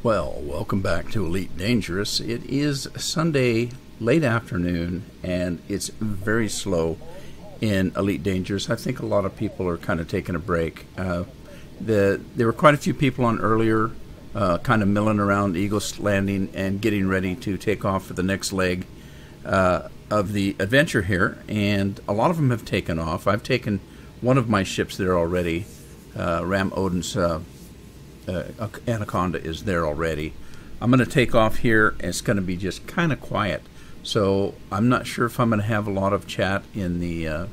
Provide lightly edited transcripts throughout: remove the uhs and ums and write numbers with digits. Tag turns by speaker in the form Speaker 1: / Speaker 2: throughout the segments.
Speaker 1: Well, welcome back to Elite Dangerous. It is Sunday late afternoon, and it's very slow in Elite Dangerous. I think a lot of people are kind of taking a break. There were quite a few people on earlier, kind of milling around Eagle's Landing and getting ready to take off for the next leg of the adventure here, and a lot of them have taken off. I've taken one of my ships there already. Ram Odin's Anaconda is there already. I'm going to take off here, and it's going to be just kind of quiet. So I'm not sure if I'm going to have a lot of chat in the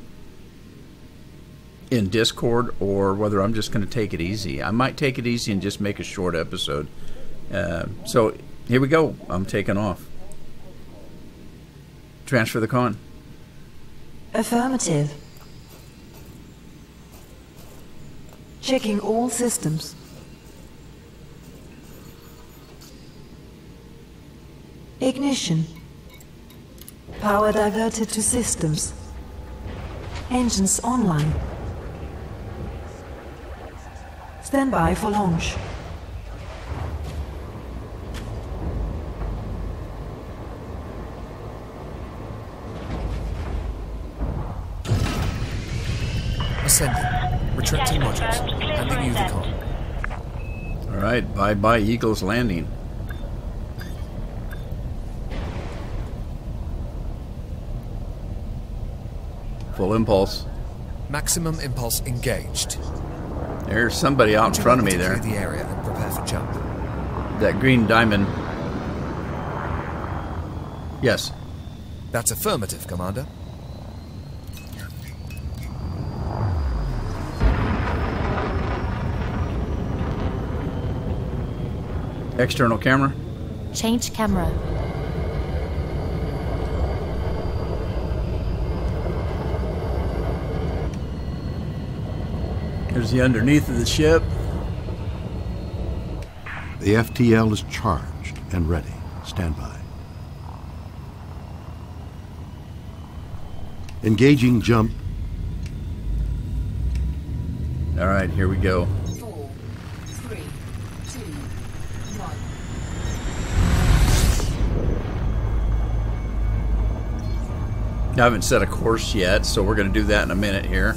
Speaker 1: in Discord, or whether I'm just going to take it easy. I might take it easy and just make a short episode. So here we go. I'm taking off. Transfer the con.
Speaker 2: Affirmative. Checking all systems. Ignition. Power diverted to systems. Engines online. Stand by for launch.
Speaker 3: Ascending. Retracting modules. Handing you the con.
Speaker 1: Alright, bye-bye Eagle's Landing. Full impulse.
Speaker 3: Maximum impulse engaged.
Speaker 1: There's somebody out in front of me there.
Speaker 3: Clear the area and prepare for jump.
Speaker 1: That green diamond. Yes.
Speaker 3: That's affirmative, Commander.
Speaker 1: External camera.
Speaker 4: Change camera.
Speaker 1: There's the underneath of the ship.
Speaker 5: The FTL is charged and ready. Stand by. Engaging jump.
Speaker 1: All right, here we go.
Speaker 6: 4, 3, 2, 1.
Speaker 1: I haven't set a course yet, so we're going to do that in a minute here.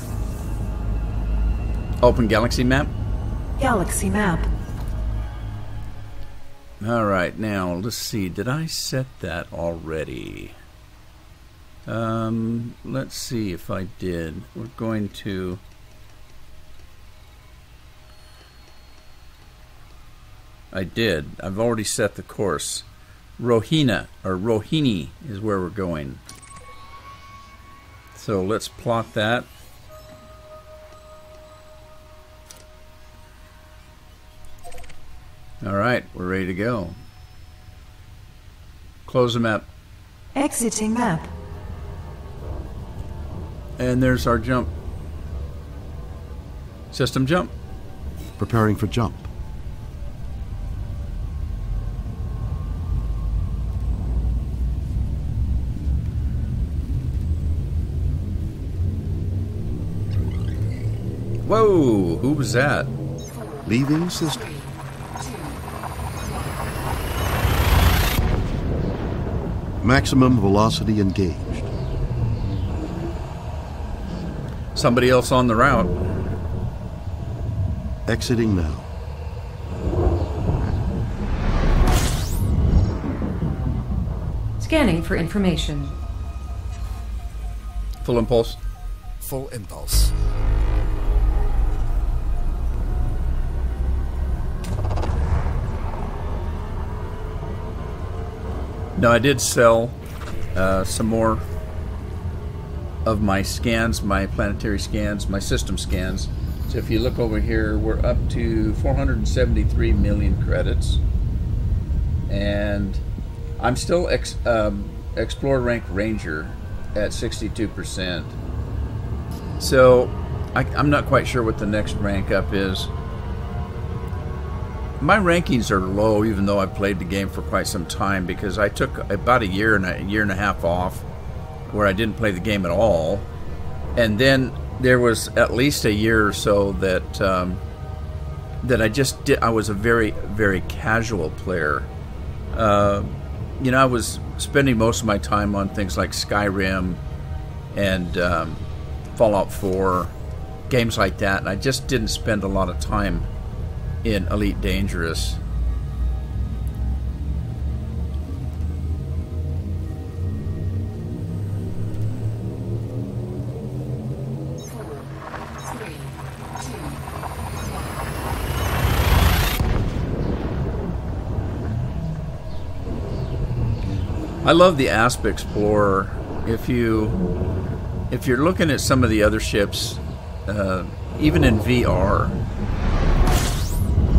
Speaker 1: Open galaxy map.
Speaker 2: Galaxy map.
Speaker 1: All right, now let's see. Did I set that already? Let's see if I did. We're going to. I did. I've already set the course. Rohini is where we're going. So let's plot that. All right, we're ready to go. Close the map.
Speaker 2: Exiting map.
Speaker 1: And there's our jump. System jump.
Speaker 5: Preparing for jump.
Speaker 1: Whoa, who was that?
Speaker 5: Leaving system. Maximum velocity engaged.
Speaker 1: Somebody else on the route.
Speaker 5: Exiting now.
Speaker 7: Scanning for information.
Speaker 1: Full impulse.
Speaker 3: Full impulse.
Speaker 1: Now I did sell some more of my scans, my planetary scans, my system scans. So if you look over here, we're up to 473 million credits. And I'm still Explorer rank Ranger at 62%. So I'm not quite sure what the next rank up is. My rankings are low, even though I've played the game for quite some time, because I took about a year and a half off where I didn't play the game at all. And then there was at least a year or so that that I just did. I was a very, very casual player. You know, I was spending most of my time on things like Skyrim and Fallout 4, games like that, and I just didn't spend a lot of time in Elite Dangerous. I love the Asp Explorer. If you're looking at some of the other ships, even in VR.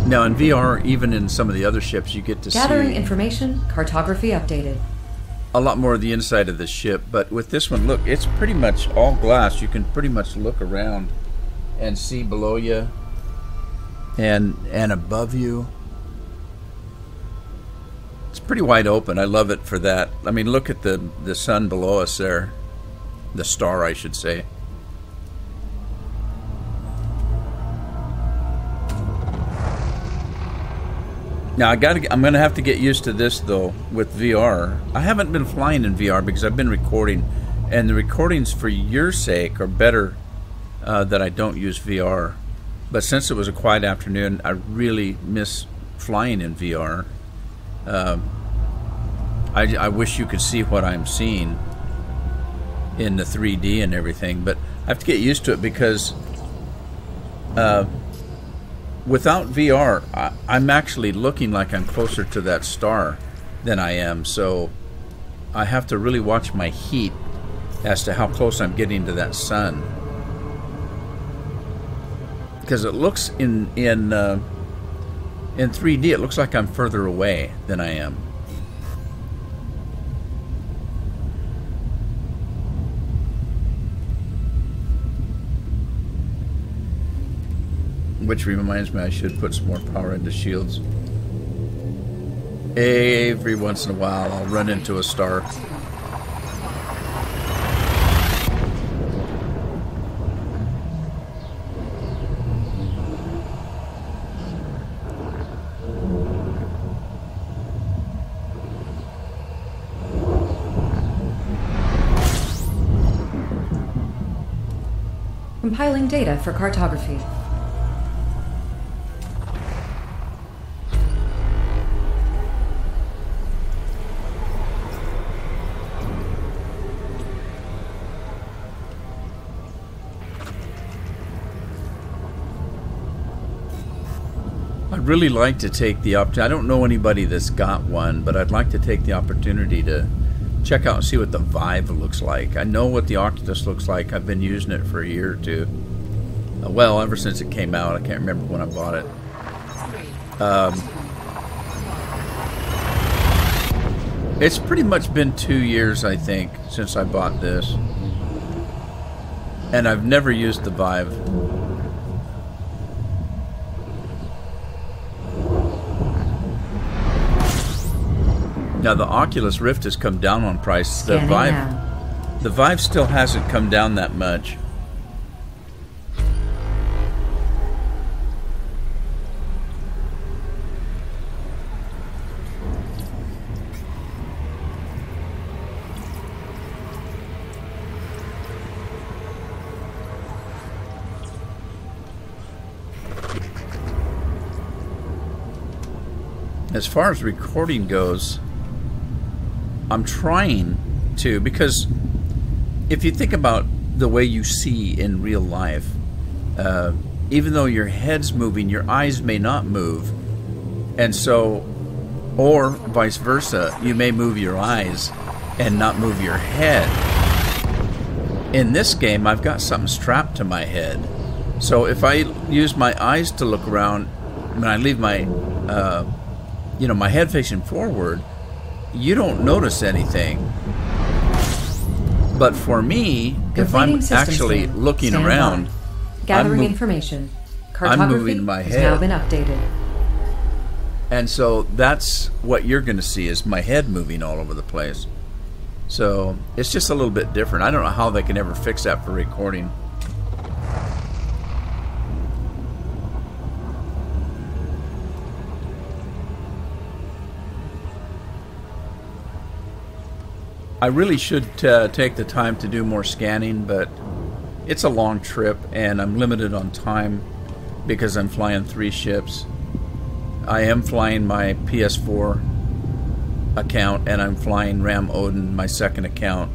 Speaker 1: Now in VR, even in some of the other ships, you get to
Speaker 4: Gathering
Speaker 1: see
Speaker 4: information, cartography updated.
Speaker 1: a lot more of the inside of the ship. But with this one, look, it's pretty much all glass. You can pretty much look around and see below you and above you. It's pretty wide open. I love it for that. I mean, look at the sun below us there. The star, I should say. Now, I'm going to have to get used to this, though, with VR. I haven't been flying in VR because I've been recording. And the recordings, for your sake, are better that I don't use VR. But since it was a quiet afternoon, I really miss flying in VR. I wish you could see what I'm seeing in the 3D and everything, but I have to get used to it because without VR, I'm actually looking like I'm closer to that star than I am, so I have to really watch my heat as to how close I'm getting to that sun. Because it looks in 3D, it looks like I'm further away than I am. Which reminds me, I should put some more power into shields. Every once in a while, I'll run into a star.
Speaker 4: Compiling data for cartography.
Speaker 1: I'd really like to take the opportunity. I don't know anybody that's got one, but I'd like to take the opportunity to check out and see what the Vive looks like. I know what the Oculus looks like. I've been using it for a year or two. Well, ever since it came out. I can't remember when I bought it. It's pretty much been 2 years, I think, since I bought this. And I've never used the Vive. Now the Oculus Rift has come down on price. The Vive still hasn't come down that much. As far as recording goes, I'm trying to, because if you think about the way you see in real life, even though your head's moving, your eyes may not move. And so, or vice versa, you may move your eyes and not move your head. In this game, I've got something strapped to my head. So if I use my eyes to look around, when I leave my, my head facing forward, you don't notice anything. But for me, if I'm actually looking around,
Speaker 4: gathering information,
Speaker 1: I'm moving my
Speaker 4: has
Speaker 1: head.
Speaker 4: now been updated.
Speaker 1: And so that's what you're going to see, is my head moving all over the place. So it's just a little bit different. I don't know how they can ever fix that for recording. I really should take the time to do more scanning, but it's a long trip and I'm limited on time because I'm flying 3 ships. I am flying my PS4 account and I'm flying Ram Odin, my second account.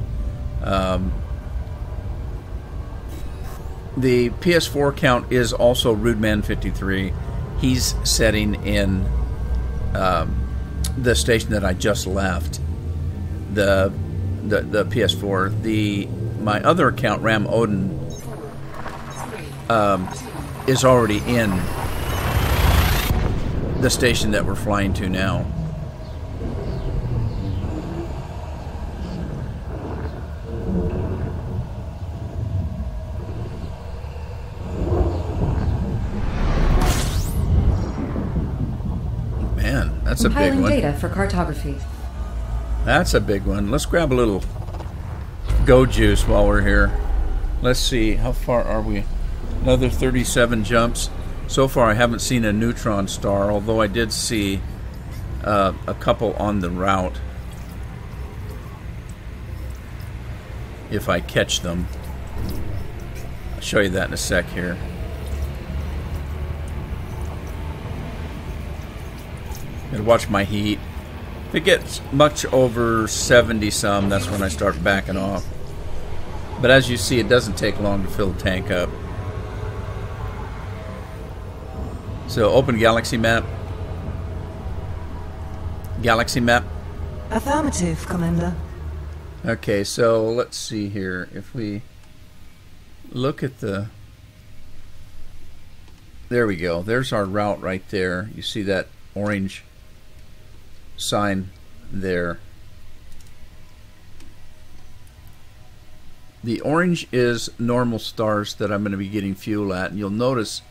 Speaker 1: The PS4 account is also Rudeman13. He's setting in the station that I just left. The PS4. My other account, Ram Odin, is already in the station that we're flying to now. Man, that's a big one.
Speaker 4: Data for cartography.
Speaker 1: That's a big one. Let's grab a little go juice while we're here. Let's see, how far are we? Another 37 jumps. So far I haven't seen a neutron star, although I did see a couple on the route. If I catch them. I'll show you that in a sec here. Gotta watch my heat. If it gets much over 70 some, that's when I start backing off. But as you see, it doesn't take long to fill the tank up. So open galaxy map. Galaxy map.
Speaker 2: Affirmative, Commander.
Speaker 1: Okay, so let's see here. If we look at the... There we go. There's our route right there. You see that orange sign there. The orange is normal stars that I'm going to be getting fuel at, and you'll notice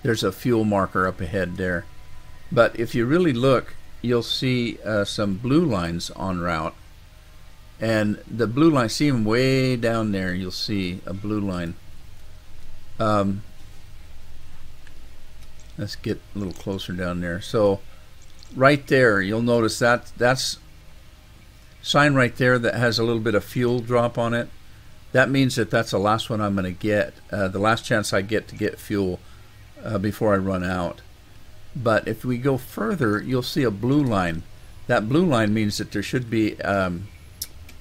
Speaker 1: there's a fuel marker up ahead there. But if you really look, you'll see some blue lines en route, and the blue line, see them way down there, you'll see a blue line. Let's get a little closer down there. So right there, you'll notice that's sign right there that has a little bit of fuel drop on it. That means that that's the last one I'm going to get, the last chance I get to get fuel before I run out. But if we go further, you'll see a blue line. That blue line means that there should be a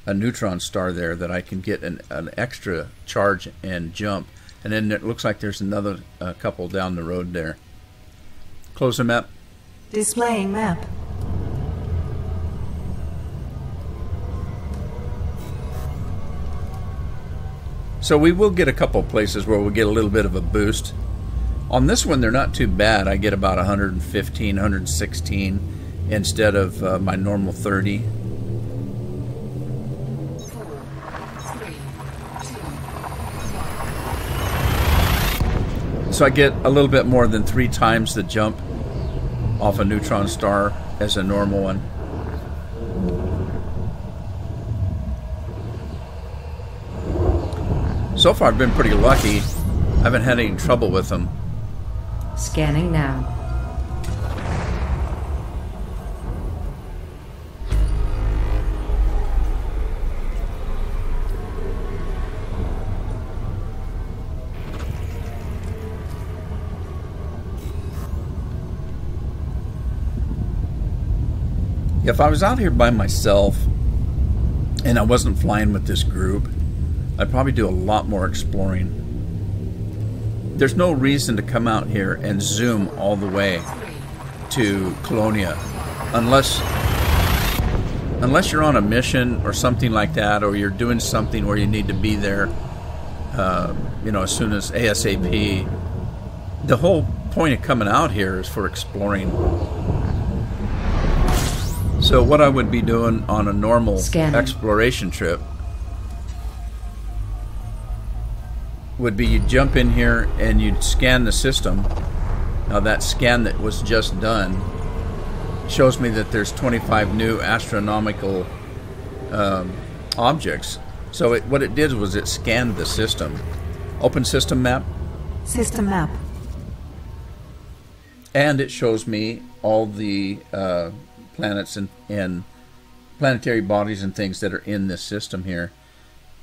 Speaker 1: neutron star there that I can get an extra charge and jump. And then it looks like there's another couple down the road there. Close the map.
Speaker 2: Displaying map.
Speaker 1: So we will get a couple places where we'll get a little bit of a boost. On this one, they're not too bad. I get about 115, 116 instead of my normal 30.
Speaker 6: 4, 3, 2, 1.
Speaker 1: So I get a little bit more than 3 times the jump off a neutron star as a normal one. So far I've been pretty lucky. I haven't had any trouble with them.
Speaker 4: Scanning now.
Speaker 1: If I was out here by myself and I wasn't flying with this group, I'd probably do a lot more exploring. There's no reason to come out here and zoom all the way to Colonia unless you're on a mission or something like that, or you're doing something where you need to be there as soon as ASAP. The whole point of coming out here is for exploring. So what I would be doing on a normal exploration trip would be you'd jump in here and you'd scan the system. Now that scan that was just done shows me that there's 25 new astronomical objects. So what it did was it scanned the system. Open system map.
Speaker 2: System map.
Speaker 1: And it shows me all the planets and planetary bodies and things that are in this system here.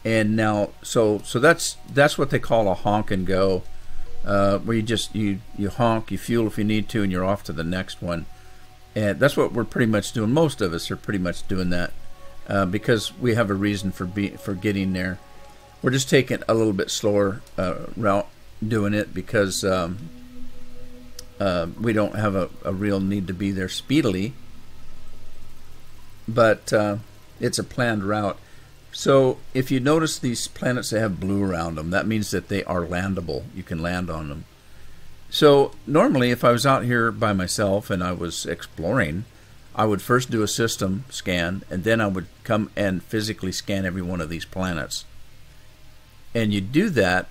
Speaker 1: And now, so that's what they call a honk and go, where you honk, you fuel if you need to, and you're off to the next one. And that's what we're pretty much doing. Most of us are pretty much doing that because we have a reason for getting there. We're just taking a little bit slower route doing it because we don't have a real need to be there speedily. But it's a planned route. So if you notice these planets that have blue around them, that means that they are landable. You can land on them. So normally if I was out here by myself and I was exploring, I would first do a system scan, and then I would come and physically scan every one of these planets. And you do that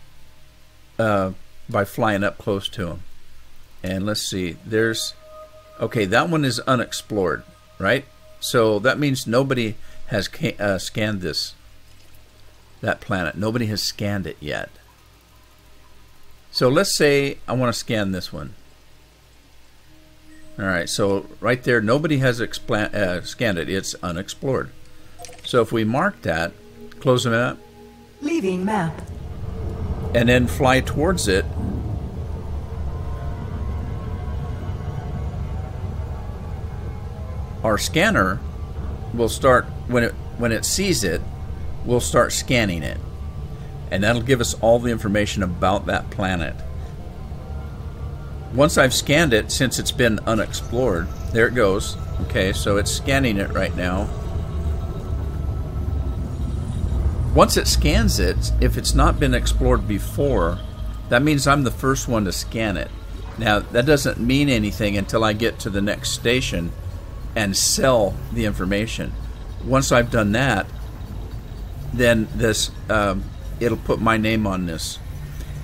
Speaker 1: by flying up close to them. And let's see, okay, that one is unexplored, right? So that means nobody has scanned that planet. Nobody has scanned it yet. So let's say I want to scan this one. Alright, so right there, nobody has scanned it. It's unexplored. So if we mark that, close the map,
Speaker 2: Leaving map.
Speaker 1: and then fly towards it, our scanner will start, when it sees it, we'll start scanning it, and that'll give us all the information about that planet. Once I've scanned it, since it's been unexplored, there it goes. Okay, so it's scanning it right now. Once it scans it, if it's not been explored before, that means I'm the first one to scan it. Now that doesn't mean anything until I get to the next station and sell the information. Once I've done that, then this it'll put my name on this,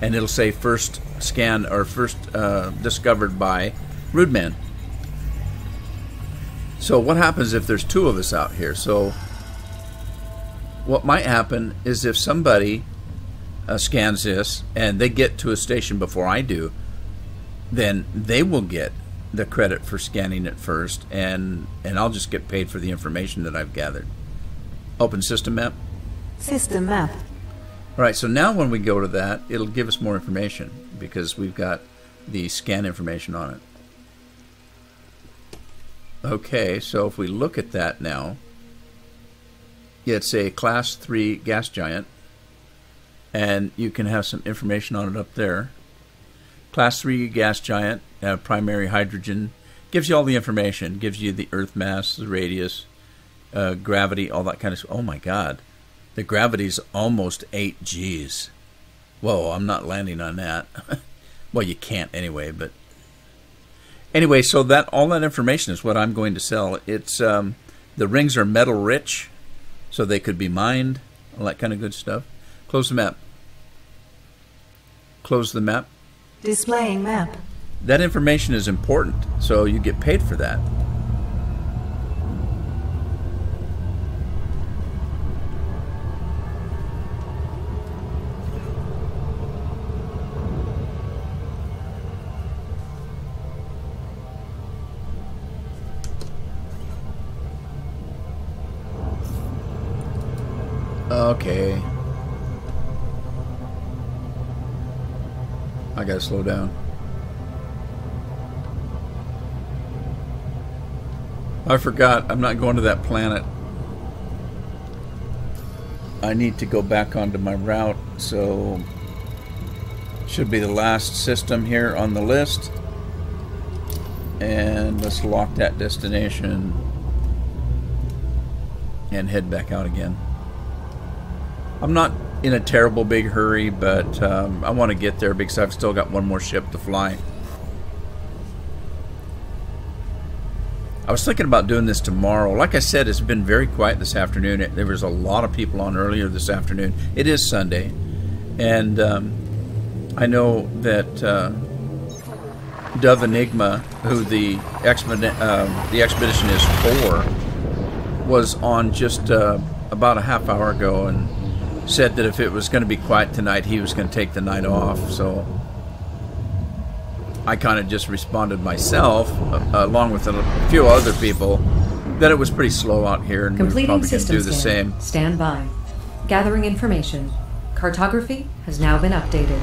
Speaker 1: and it'll say first scan or first discovered by Rudeman. So what happens if there's two of us out here? So what might happen is if somebody scans this and they get to a station before I do, then they will get the credit for scanning it first, and I'll just get paid for the information that I've gathered. Open system map.
Speaker 2: System map.
Speaker 1: Alright, so now when we go to that, it'll give us more information because we've got the scan information on it. Okay, so if we look at that now, it's a class 3 gas giant, and you can have some information on it up there. Class 3 gas giant, primary hydrogen, gives you all the information, gives you the Earth mass, the radius, gravity, all that kind of stuff. Oh my God, the gravity's almost 8 Gs. Whoa, I'm not landing on that. Well, you can't anyway, but anyway, so that all that information is what I'm going to sell. It's the rings are metal rich, so they could be mined, all that kind of good stuff. Close the map. Close the map.
Speaker 2: Displaying map.
Speaker 1: That information is important, so you get paid for that. Okay. I gotta slow down. I forgot, I'm not going to that planet. I need to go back onto my route, so should be the last system here on the list. And let's lock that destination and head back out again. I'm not in a terrible big hurry, but I want to get there because I've still got one more ship to fly. I was thinking about doing this tomorrow. Like I said, it's been very quiet this afternoon. There was a lot of people on earlier this afternoon. It is Sunday, and I know that DoveEnigma, who the expedition is for, was on just about a half hour ago and said that if it was going to be quiet tonight, he was going to take the night off. So I kind of just responded myself, along with a few other people, that it was pretty slow out here, and we're
Speaker 4: Completing
Speaker 1: probably going to
Speaker 4: system
Speaker 1: do the
Speaker 4: scan.
Speaker 1: same.
Speaker 4: Stand by. Gathering information. Cartography has now been updated.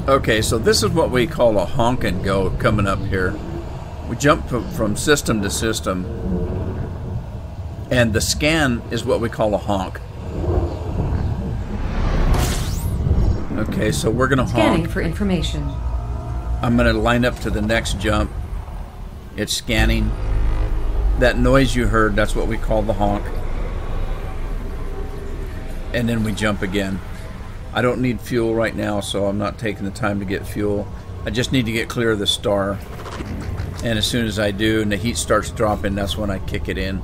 Speaker 1: Okay, so this is what we call a honk and go coming up here. We jump from system to system, and the scan is what we call a honk. Okay, so we're going to honk.
Speaker 4: Scanning for information.
Speaker 1: I'm going to line up to the next jump. It's scanning. That noise you heard, that's what we call the honk. And then we jump again. I don't need fuel right now, so I'm not taking the time to get fuel. I just need to get clear of the star. And as soon as I do and the heat starts dropping, that's when I kick it in.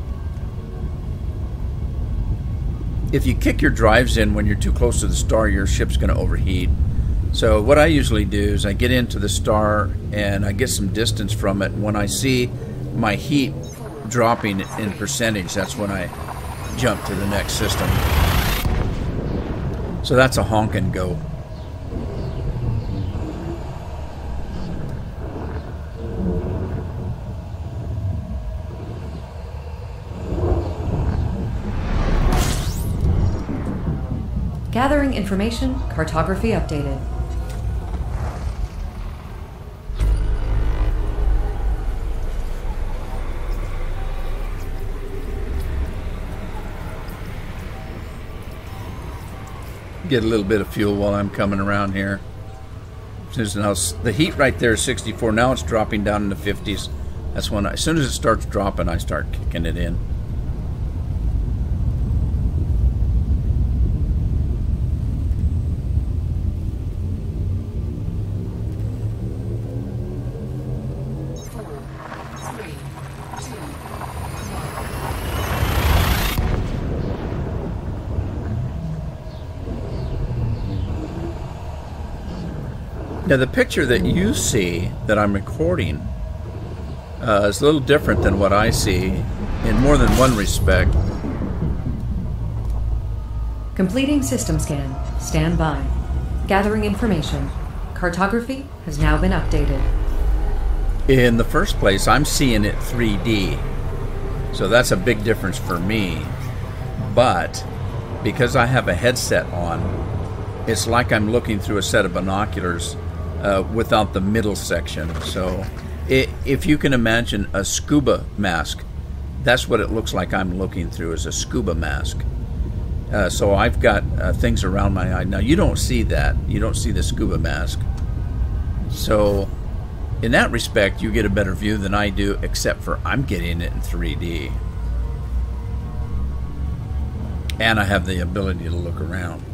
Speaker 1: If you kick your drives in when you're too close to the star, your ship's going to overheat. So what I usually do is I get into the star and I get some distance from it. When I see my heat dropping in percentage, that's when I jump to the next system. So that's a honk and go.
Speaker 4: Gathering information. Cartography updated.
Speaker 1: Get a little bit of fuel while I'm coming around here. Since now the heat right there is 64. Now it's dropping down in the 50s. That's when as soon as it starts dropping, I start kicking it in. Now the picture that you see that I'm recording is a little different than what I see in more than one respect.
Speaker 4: Completing system scan. Stand by. Gathering information. Cartography has now been updated.
Speaker 1: In the first place, I'm seeing it 3D. So that's a big difference for me. But because I have a headset on, it's like I'm looking through a set of binoculars without the middle section. So if you can imagine a scuba mask, that's what it looks like I'm looking through, is a scuba mask. So I've got things around my eye. Now you don't see that. You don't see the scuba mask. So in that respect, you get a better view than I do, except for I'm getting it in 3D. And I have the ability to look around.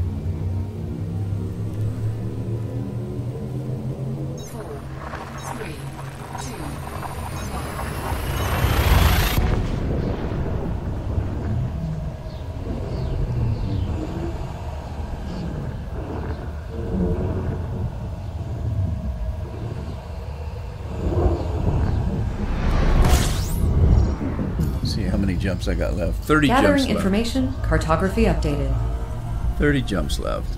Speaker 1: Jumps I got left. 30
Speaker 4: Gathering
Speaker 1: jumps left.
Speaker 4: information. Cartography updated.
Speaker 1: 30 jumps left.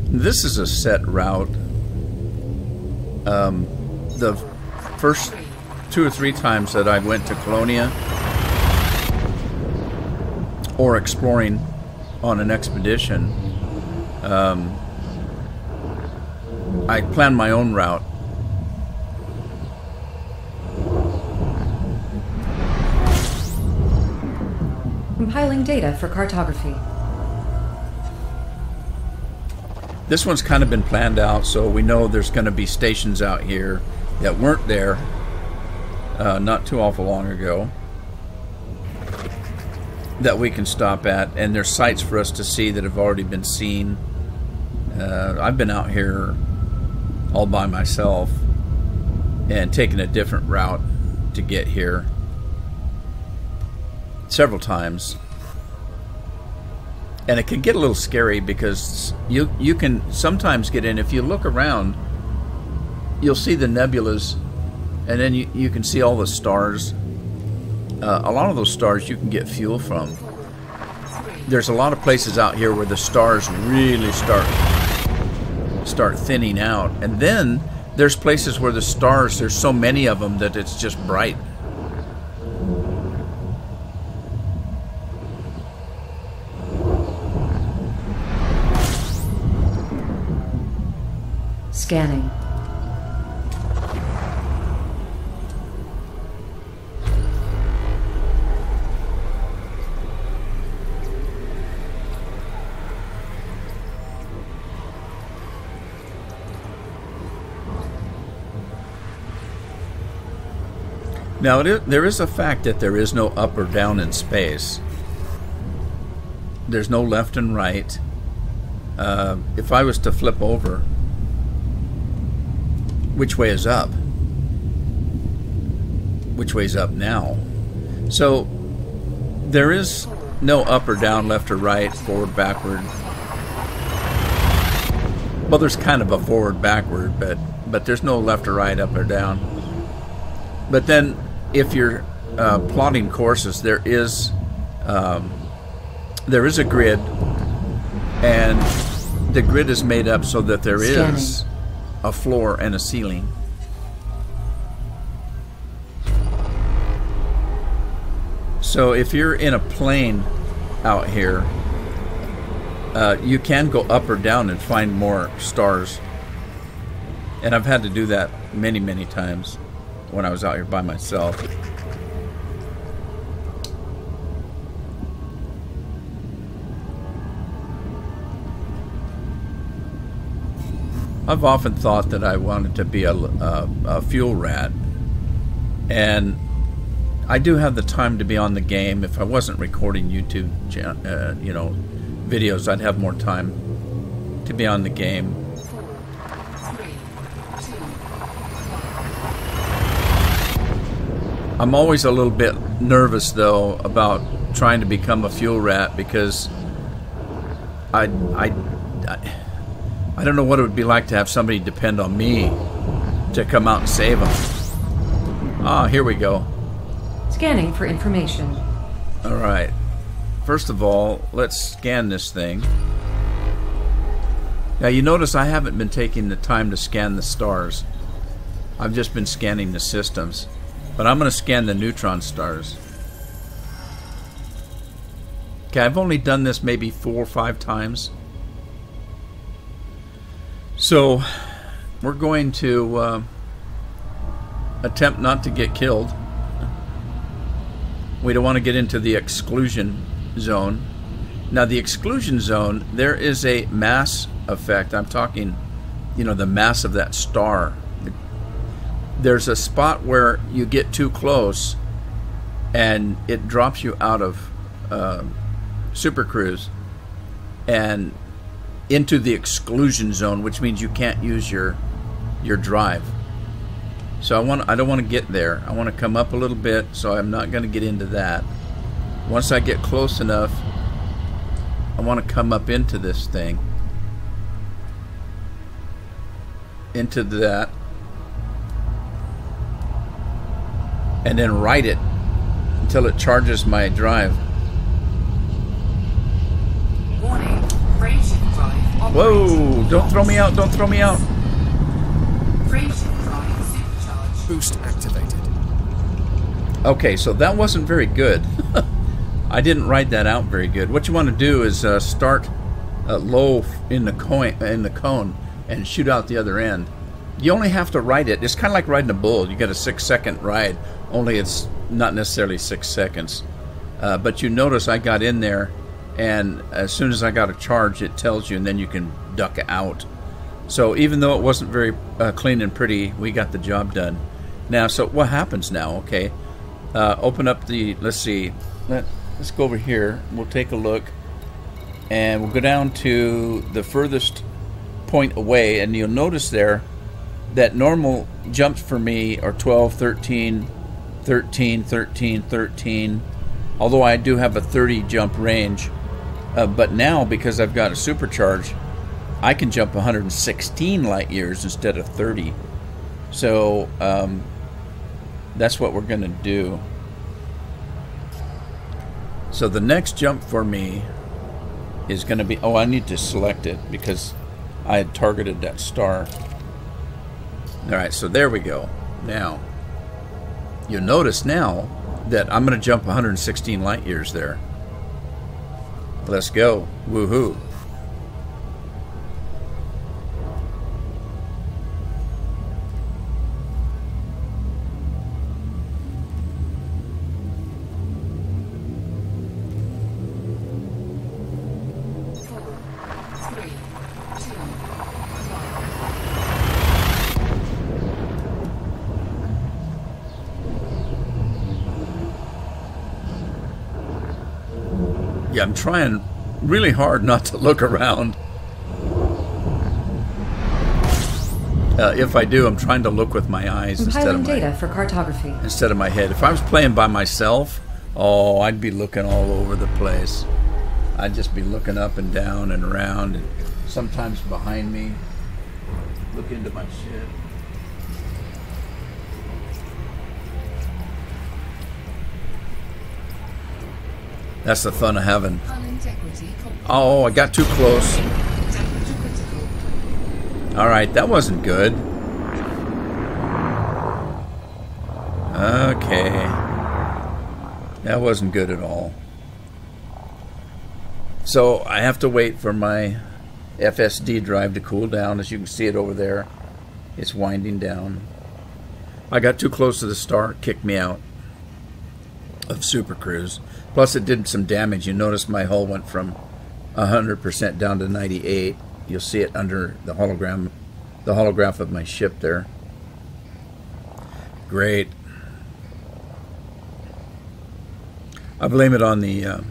Speaker 1: This is a set route. The first 2 or 3 times that I went to Colonia or exploring on an expedition, I planned my own route.
Speaker 4: Compiling data for cartography.
Speaker 1: This one's kind of been planned out, so we know there's going to be stations out here that weren't there not too awful long ago that we can stop at, and there's sites for us to see that have already been seen. I've been out here all by myself and taken a different route to get here several times, and it can get a little scary because you can sometimes get in. If you look around, you'll see the nebulas, and then you can see all the stars. A lot of those stars you can get fuel from. There's a lot of places out here where the stars really start thinning out, and then there's places where the stars, there's so many of them that it's just bright.
Speaker 4: Scanning.
Speaker 1: Now, there is a fact that there is no up or down in space. There's no left and right. If I was to flip over, which way is up? Which way is up now? So, there is no up or down, left or right, forward, backward. Well, there's kind of a forward, backward, but there's no left or right, up or down. But then, if you're plotting courses, there is a grid, and the grid is made up so that there is a floor and a ceiling. So if you're in a plane out here, you can go up or down and find more stars. And I've had to do that many, many times when I was out here by myself. I've often thought that I wanted to be a fuel rat, and I do have the time to be on the game. If I wasn't recording YouTube, videos, I'd have more time to be on the game. I'm always a little bit nervous, though, about trying to become a fuel rat, because I don't know what it would be like to have somebody depend on me to come out and save them. Ah, here we go.
Speaker 4: Scanning for information.
Speaker 1: All right. First of all, let's scan this thing. Now, you notice I haven't been taking the time to scan the stars. I've just been scanning the systems. But I'm going to scan the neutron stars. Okay, I've only done this maybe 4 or 5 times. So, we're going to attempt not to get killed. We don't want to get into the exclusion zone. Now, the exclusion zone, there is a mass effect. I'm talking, the mass of that star. There's a spot where you get too close and it drops you out of Super Cruise and into the exclusion zone, which means you can't use your drive. So I don't want to get there. I want to come up a little bit, so I'm not going to get into that. Once I get close enough, I want to come up into this thing, into that, and then ride it until it charges my drive.
Speaker 7: Warning, frameshift drive operating.
Speaker 1: Whoa, don't throw me out, don't throw me out.
Speaker 7: Frameshift drive supercharged.
Speaker 3: Boost activated.
Speaker 1: Okay, so that wasn't very good. I didn't ride that out very good. What you want to do is start low in the cone and shoot out the other end. You only have to ride it. It's kind of like riding a bull. You get a 6-second ride, only it's not necessarily 6 seconds. But you notice I got in there, and as soon as I got a charge, it tells you, and then you can duck out. So even though it wasn't very clean and pretty, we got the job done. Now, so what happens now? Okay, open up the, let's see, let's go over here. We'll take a look, and we'll go down to the furthest point away, and you'll notice there that normal jumps for me are 12, 13, 13, 13, 13, although I do have a 30 jump range. But now, because I've got a supercharge, I can jump 116 light years instead of 30. So that's what we're going to do. So the next jump for me is going to be, oh, I need to select it because I had targeted that star. Alright, so there we go. Now, you'll notice now that I'm going to jump 116 light years there. Let's go. Woohoo. Yeah, I'm trying really hard not to look around. If I do, I'm trying to look with my eyes
Speaker 4: Compiling data for cartography.
Speaker 1: Instead of my head. If I was playing by myself, oh, I'd be looking all over the place. I'd just be looking up and down and around, and sometimes behind me. Look into my shit. That's the fun of having. Oh, I got too close. Alright, that wasn't good. Okay. That wasn't good at all. So, I have to wait for my FSD drive to cool down. As you can see it over there, it's winding down. I got too close to the star, it kicked me out of Super Cruise. Plus it did some damage. You notice my hull went from 100% down to 98. You'll see it under the hologram, the holograph of my ship there. Great. I blame it on the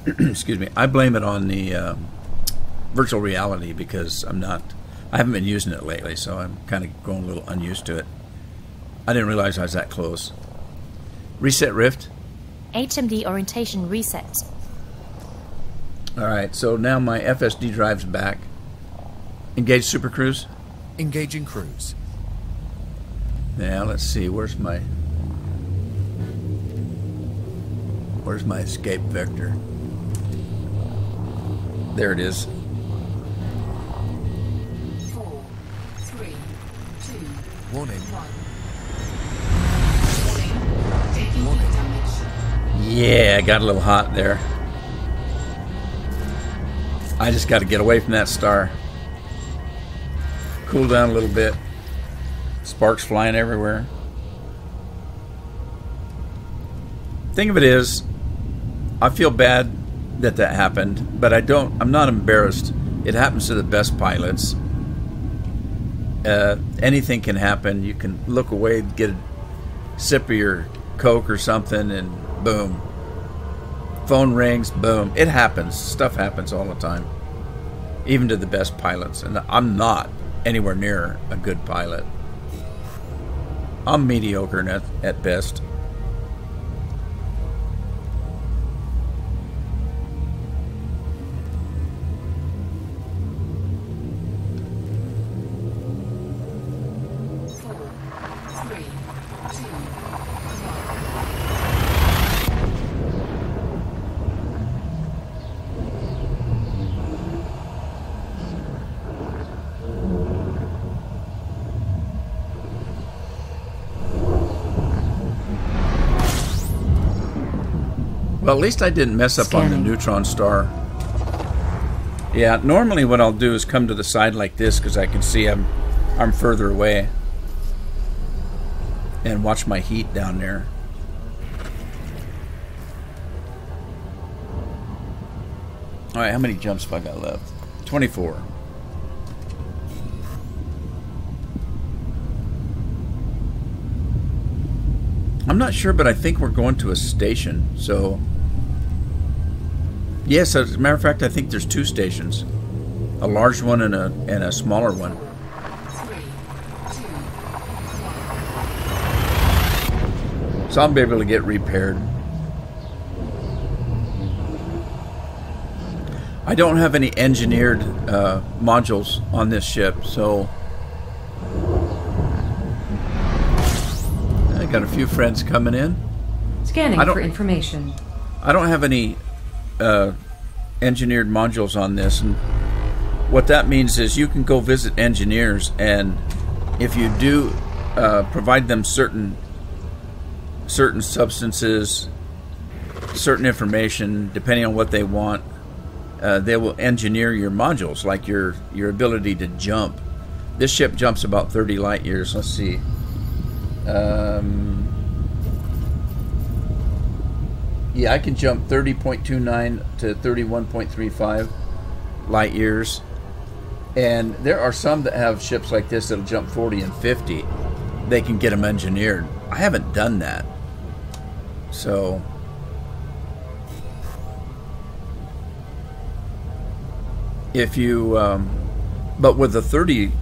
Speaker 1: excuse me. I blame it on the virtual reality because I haven't been using it lately, so I'm kind of growing a little unused to it. I didn't realize I was that close. Reset rift.
Speaker 6: HMD orientation reset.
Speaker 1: Alright, so now my FSD drive's back. Engage Super Cruise.
Speaker 3: Engaging cruise.
Speaker 1: Now let's see, where's my escape vector? There it is.
Speaker 7: 4, 3, 2,
Speaker 3: Warning.
Speaker 7: 1. Taking heat damage.
Speaker 1: Yeah, got a little hot there. I just got to get away from that star. Cool down a little bit. Sparks flying everywhere. Thing of it is, I feel bad that happened, but I'm not embarrassed. It happens to the best pilots. Anything can happen. You can look away, get a sip of your Coke or something, and boom. Phone rings, boom. It happens. Stuff happens all the time. Even to the best pilots. And I'm not anywhere near a good pilot. I'm mediocre at best. Well, at least I didn't mess up on the neutron star. Yeah, normally what I'll do is come to the side like this because I can see I'm further away. and watch my heat down there. All right, how many jumps have I got left? 24. I'm not sure, but I think we're going to a station. So, yes, as a matter of fact, I think there's 2 stations. A large one and a smaller one.
Speaker 7: 3, 2,
Speaker 1: So I'll be able to get repaired. I don't have any engineered modules on this ship, so I got a few friends coming in.
Speaker 4: Scanning for information.
Speaker 1: I don't have any engineered modules on this, and what that means is you can go visit engineers, and if you do provide them certain substances, certain information, depending on what they want, they will engineer your modules, like your ability to jump. This ship jumps about 30 light years. Let's see. Yeah, I can jump 30.29 to 31.35 light years. And there are some that have ships like this that'll jump 40 and 50. They can get them engineered. I haven't done that. So if you but with a 30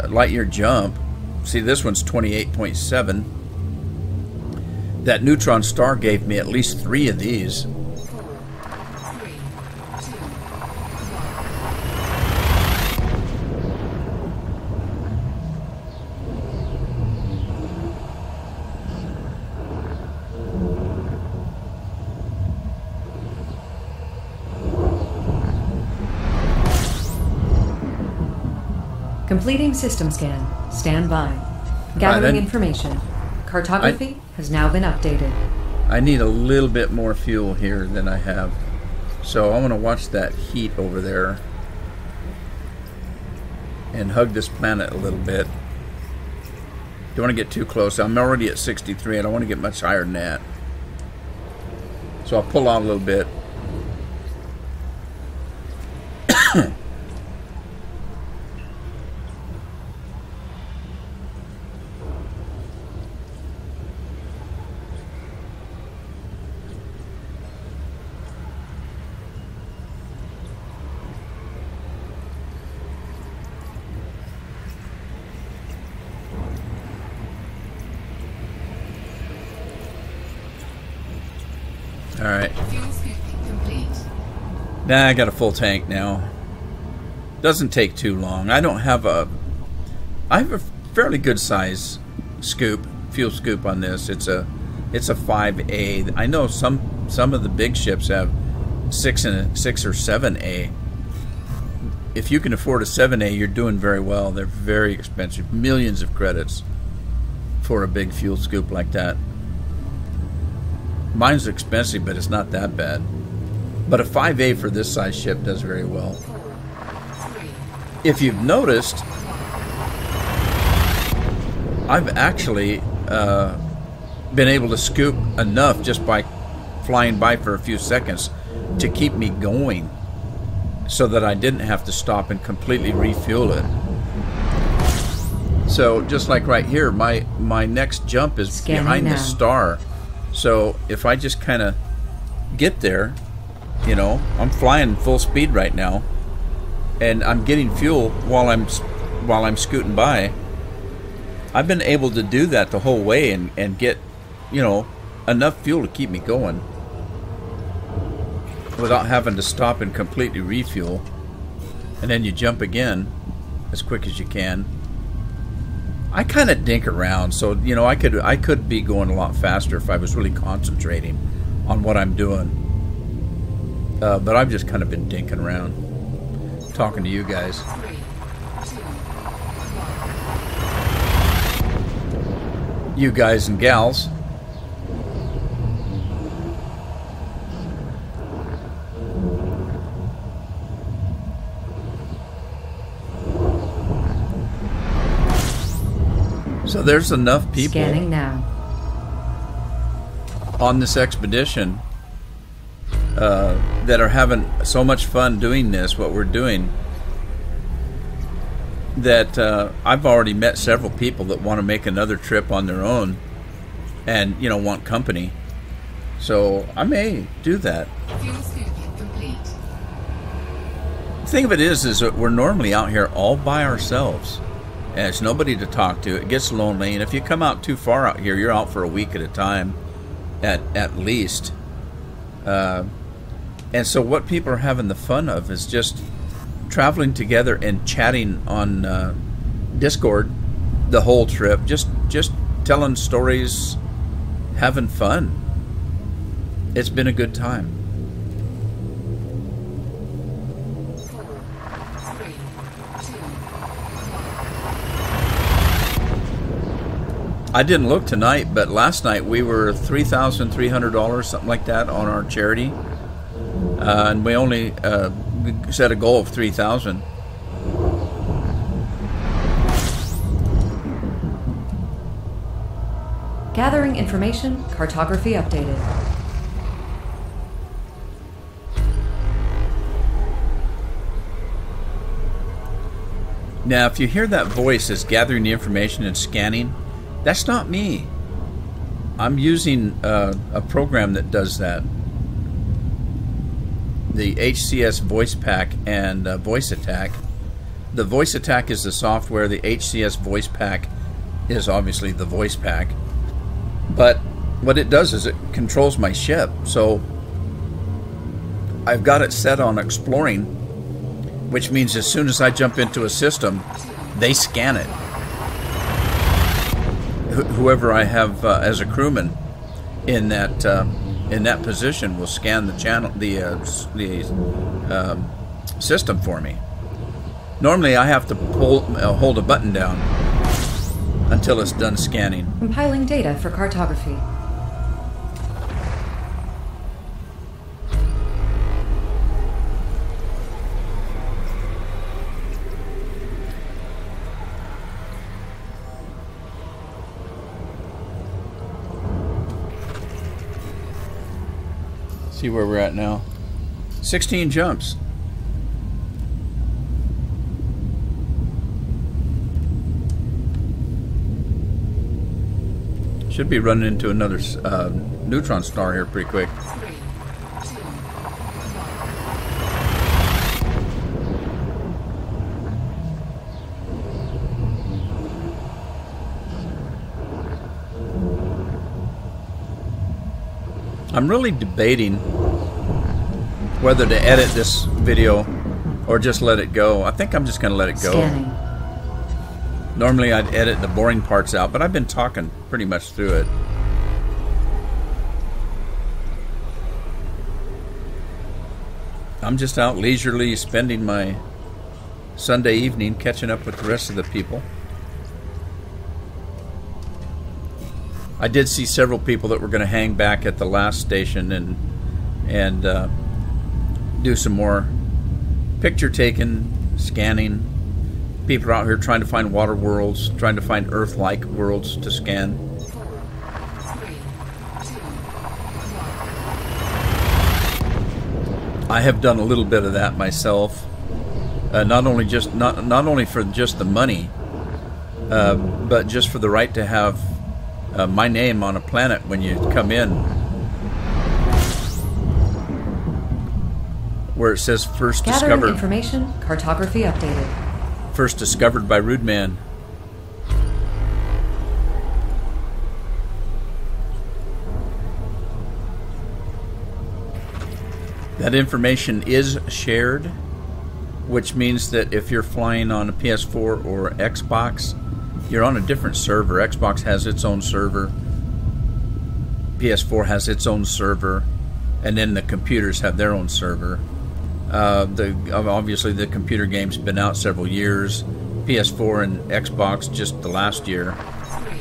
Speaker 1: light year jump, see, this one's 28.7. That neutron star gave me at least 3 of these.
Speaker 7: 4, 3, 2, 1.
Speaker 4: Completing system scan. Stand by. Gathering information. Cartography has now been updated.
Speaker 1: I need a little bit more fuel here than I have. So I want to watch that heat over there and hug this planet a little bit. Don't want to get too close. I'm already at 63. I don't want to get much higher than that. So I'll pull out a little bit. Alright.
Speaker 7: Fuel scooping complete.
Speaker 1: Nah, I got a full tank now. Doesn't take too long. I have a fairly good size fuel scoop on this. It's a 5A. I know some of the big ships have 6 or 7A. If you can afford a 7A, you're doing very well. They're very expensive. Millions of credits for a big fuel scoop like that. Mine's expensive, but it's not that bad. But a 5A for this size ship does very well.
Speaker 7: 4, 3,
Speaker 1: If you've noticed, I've actually been able to scoop enough just by flying by for a few seconds to keep me going, so that I didn't have to stop and completely refuel it. So just like right here, my next jump is
Speaker 4: Scanning
Speaker 1: behind
Speaker 4: now.
Speaker 1: the star. So if I just kind of get there, you know, I'm flying full speed right now, and I'm getting fuel while I'm scooting by. I've been able to do that the whole way and get, you know, enough fuel to keep me going without having to stop and completely refuel. And then you jump again as quick as you can. I kind of dink around, so you know, I could be going a lot faster if I was really concentrating on what I'm doing. But I've just kind of been dinking around, talking to you guys.
Speaker 7: 3, 2,
Speaker 1: You guys and gals. So there's enough people
Speaker 4: Scanning now.
Speaker 1: on this expedition that are having so much fun doing this, what we're doing, that I've already met several people that want to make another trip on their own and, you know, want company. So I may do that.
Speaker 7: Fuel scooping complete.
Speaker 1: The thing of it is that we're normally out here all by ourselves. And it's nobody to talk to. It gets lonely. And if you come out too far out here, you're out for a week at a time, at least. And so what people are having the fun of is just traveling together and chatting on Discord the whole trip. Just telling stories, having fun. It's been a good time.
Speaker 7: 4, 3, 2.
Speaker 1: I didn't look tonight, but last night we were $3,300, something like that, on our charity, and we only we set a goal of $3,000.
Speaker 4: Gathering information, cartography updated.
Speaker 1: Now, if you hear that voice as gathering the information and scanning, that's not me. I'm using a program that does that. The HCS Voice Pack and Voice Attack. The Voice Attack is the software. The HCS Voice Pack is obviously the voice pack. But what it does is it controls my ship. So I've got it set on exploring, which means as soon as I jump into a system, they scan it. Whoever I have as a crewman in that position will scan the channel, the system for me. Normally, I have to hold a button down until it's done scanning.
Speaker 4: Compiling data for cartography.
Speaker 1: See where we're at now. 16 jumps. Should be running into another neutron star here pretty quick.
Speaker 7: 3, 2, 1.
Speaker 1: I'm really debating whether to edit this video or just let it go. I think I'm just going to let it go.
Speaker 4: Scanning.
Speaker 1: Normally I'd edit the boring parts out, but I've been talking pretty much through it. I'm just out leisurely spending my Sunday evening catching up with the rest of the people. I did see several people that were going to hang back at the last station and do some more picture taking, scanning. People are out here trying to find water worlds, trying to find Earth-like worlds to scan.
Speaker 7: 4, 3, 2, 1.
Speaker 1: I have done a little bit of that myself. Not only for just the money, but just for the right to have my name on a planet when you come in, where it says first
Speaker 4: Gathering
Speaker 1: discovered.
Speaker 4: information, cartography updated.
Speaker 1: First discovered by Rudeman. That information is shared, which means that if you're flying on a PS4 or Xbox, you're on a different server. Xbox has its own server, PS4 has its own server, and then the computers have their own server. Obviously the computer game's been out several years. PS4 and Xbox just the last year.
Speaker 7: 3,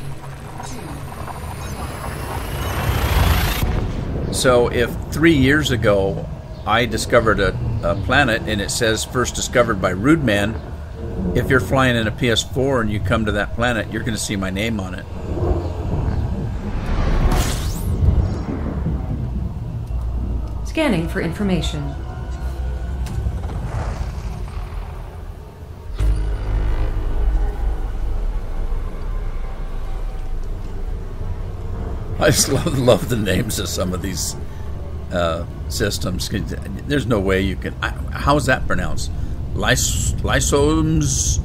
Speaker 7: 2.
Speaker 1: So if 3 years ago I discovered a planet and it says first discovered by Rudeman, If you're flying in a PS4 and you come to that planet, you're going to see my name on it.
Speaker 4: Scanning for information.
Speaker 1: I just love the names of some of these systems. There's no way you can. How is that pronounced? Lysosmas?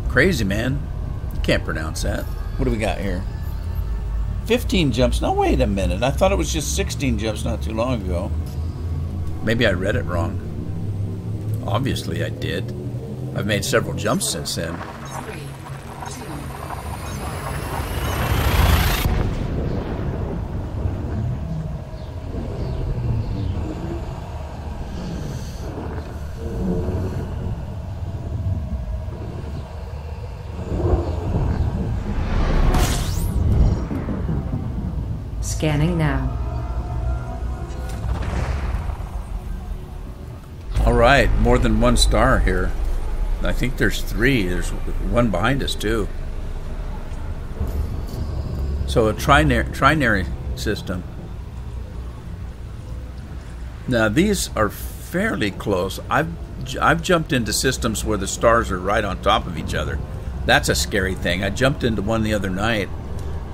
Speaker 1: Crazy, man. You can't pronounce that. What do we got here? 15 jumps. No, wait a minute. I thought it was just 16 jumps not too long ago. Maybe I read it wrong. Obviously, I did. I've made several jumps since then.
Speaker 7: 3, 2,
Speaker 4: Scanning now.
Speaker 1: All right, more than one star here. I think there's 3. There's one behind us too. So a trinary system. Now these are fairly close. I've jumped into systems where the stars are right on top of each other. That's a scary thing. I jumped into one the other night.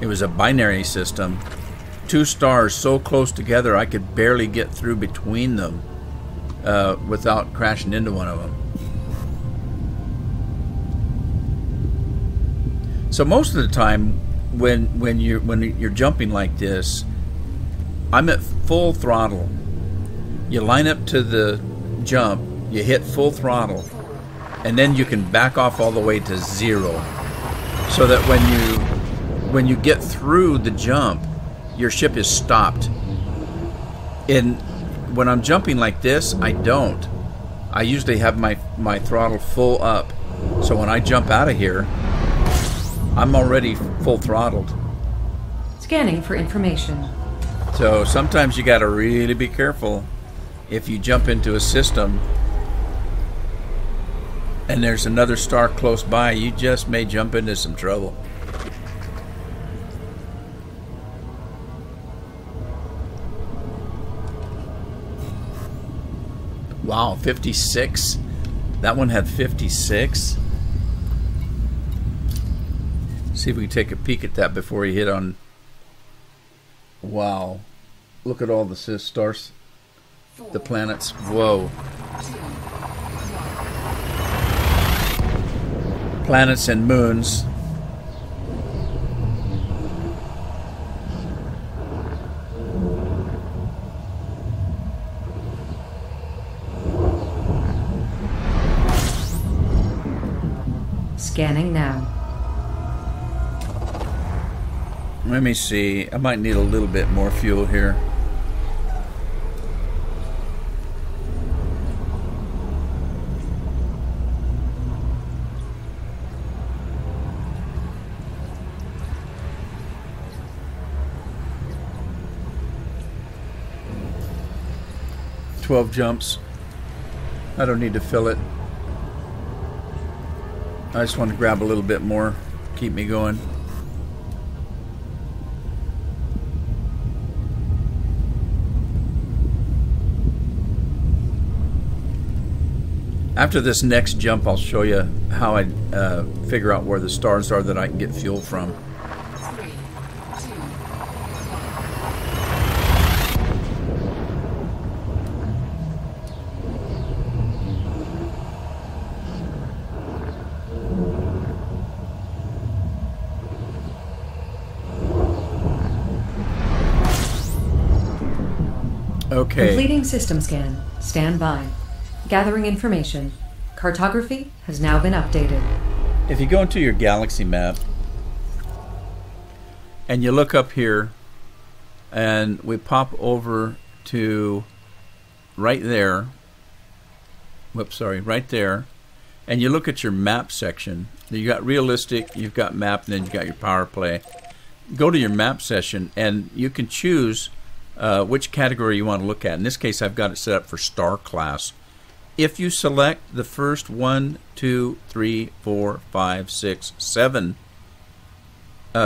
Speaker 1: It was a binary system. 2 stars so close together I could barely get through between them without crashing into one of them. So most of the time when you're jumping like this, I'm at full throttle. You line up to the jump, you hit full throttle, and then you can back off all the way to 0, so that when you get through the jump, your ship is stopped. And when I'm jumping like this, I don't. I usually have my throttle full up, so when I jump out of here, I'm already full throttled.
Speaker 4: Scanning for information.
Speaker 1: So sometimes you got to really be careful if you jump into a system and there's another star close by. You just may jump into some trouble. Wow, 56. That one had 56. See if we can take a peek at that before you hit on. Wow, look at all the stars, the planets. Whoa. Planets and moons.
Speaker 4: Scanning now.
Speaker 1: Let me see. I might need a little bit more fuel here. "12 jumps. I don't need to fill it. I just want to grab a little bit more, keep me going." After this next jump, I'll show you how I figure out where the stars are that I can get fuel from.
Speaker 7: 3, 2,
Speaker 1: Okay.
Speaker 4: Completing system scan. Stand by. Gathering information. Cartography has now been updated.
Speaker 1: If you go into your galaxy map and you look up here and we pop over to right there, right there, and you look at your map section, you got realistic, you've got map, and then you've got your power play. Go to your map session and you can choose which category you want to look at. In this case, I've got it set up for star class. if you select the first 1, 2, 3, 4, 5, 6, 7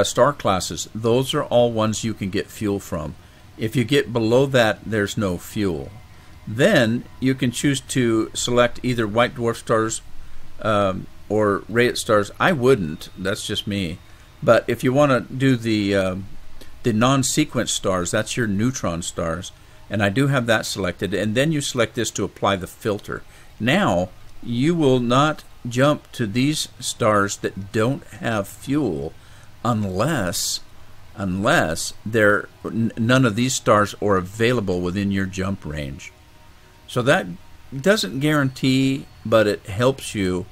Speaker 1: star classes, those are all ones you can get fuel from. If you get below that, there's no fuel. Then you can choose to select either white dwarf stars or Rayet stars. I wouldn't. That's just me. But if you want to do the non-sequence stars, that's your neutron stars. And I do have that selected. And then you select this to apply the filter. Now, you will not jump to these stars that don't have fuel unless none of these stars are available within your jump range. So that doesn't guarantee, but it helps you